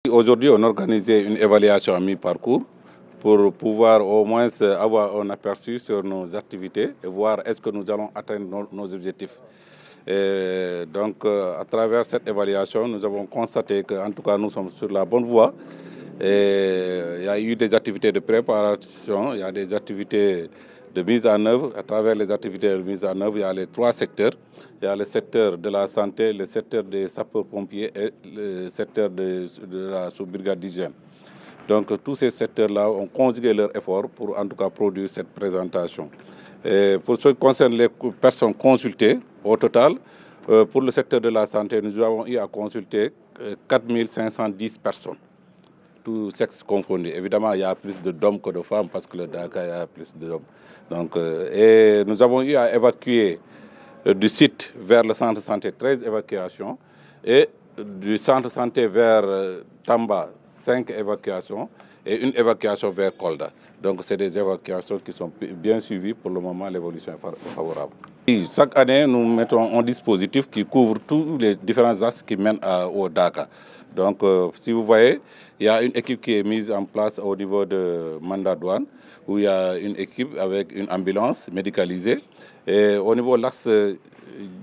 Aujourd'hui, on a organisé une évaluation à mi-parcours pour pouvoir au moins avoir un aperçu sur nos activités et voir est-ce que nous allons atteindre nos objectifs. À travers cette évaluation, nous avons constaté qu'en tout cas, nous sommes sur la bonne voie. Il y a eu des activités de préparation, il y a des activités de mise en œuvre. À travers les activités de mise en œuvre, il y a les trois secteurs. Il y a le secteur de la santé, le secteur des sapeurs-pompiers et le secteur de la sous-brigade d'hygiène. Donc tous ces secteurs-là ont conjugué leurs efforts pour en tout cas produire cette présentation. Et pour ce qui concerne les personnes consultées, au total, pour le secteur de la santé, nous avons eu à consulter 4 510 personnes, tous sexes confondus. Évidemment, il y a plus d'hommes que de femmes parce que le Dakar, il y a plus d'hommes. Et nous avons eu à évacuer du site vers le centre de santé 13 évacuations et du centre de santé vers Tamba 5 évacuations et une évacuation vers Kolda. Donc c'est des évacuations qui sont bien suivies. Pour le moment, l'évolution est favorable. Et chaque année, nous mettons un dispositif qui couvre tous les différents axes qui mènent au Dakar. Donc si vous voyez, il y a une équipe qui est mise en place au niveau de Manda-Douane, où il y a une équipe avec une ambulance médicalisée. Et au niveau de l'axe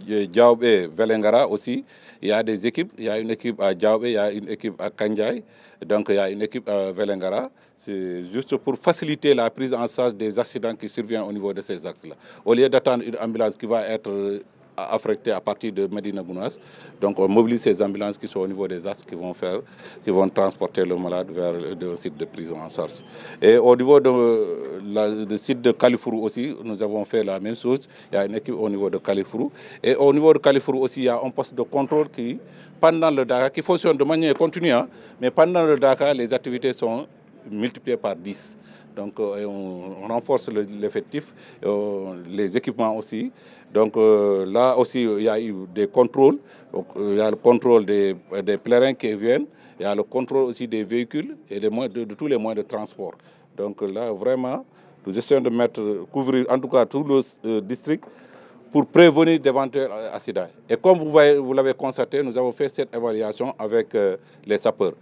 Diaobé-Velengara aussi, il y a des équipes. Il y a une équipe à Diaobé, il y a une équipe à Kandiaï. Donc il y a une équipe à Velengara. C'est juste pour faciliter la prise en charge des accidents qui surviennent au niveau de ces axes-là. Au lieu d'attendre une ambulance qui va être affectée à partir de Medina Gounass, donc on mobilise ces ambulances qui sont au niveau des axes qui vont transporter le malade vers le site de prise en charge. Et au niveau du site de Kalifourou aussi, nous avons fait la même chose. Il y a une équipe au niveau de Kalifourou. Et au niveau de Kalifourou aussi, il y a un poste de contrôle qui, pendant le Dakar, qui fonctionne de manière continue, mais pendant le Dakar, les activités sont multipliées par 10. Donc on renforce l'effectif, les équipements aussi. Donc là aussi, il y a eu des contrôles. Donc, il y a le contrôle des pèlerins qui viennent. Il y a le contrôle aussi des véhicules et de tous les moyens de transport. Donc là, vraiment, nous essayons de couvrir en tout cas tout le district pour prévenir d'éventuels accidents. Et comme vous l'avez constaté, nous avons fait cette évaluation avec les sapeurs.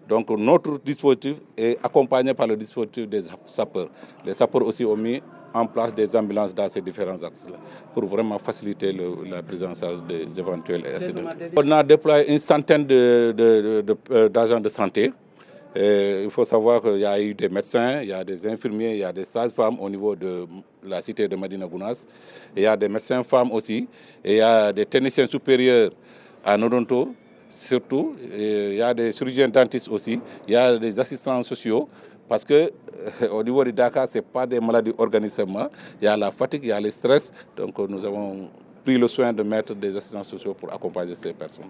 Donc notre dispositif est accompagné par le dispositif des sapeurs. Les sapeurs aussi ont mis en place des ambulances dans ces différents axes-là pour vraiment faciliter la prise en charge des éventuels accidents. On a déployé une centaine d'agents de santé. Et il faut savoir qu'il y a eu des médecins, il y a des infirmiers, il y a des sages-femmes au niveau de la cité de Medina Gounass. Il y a des médecins femmes aussi. Et il y a des techniciens supérieurs à Nodonto. Surtout, il y a des chirurgiens dentistes aussi, il y a des assistants sociaux, parce que au niveau du Dakar, ce n'est pas des maladies organiquement, il y a la fatigue, il y a le stress, donc nous avons pris le soin de mettre des assistants sociaux pour accompagner ces personnes.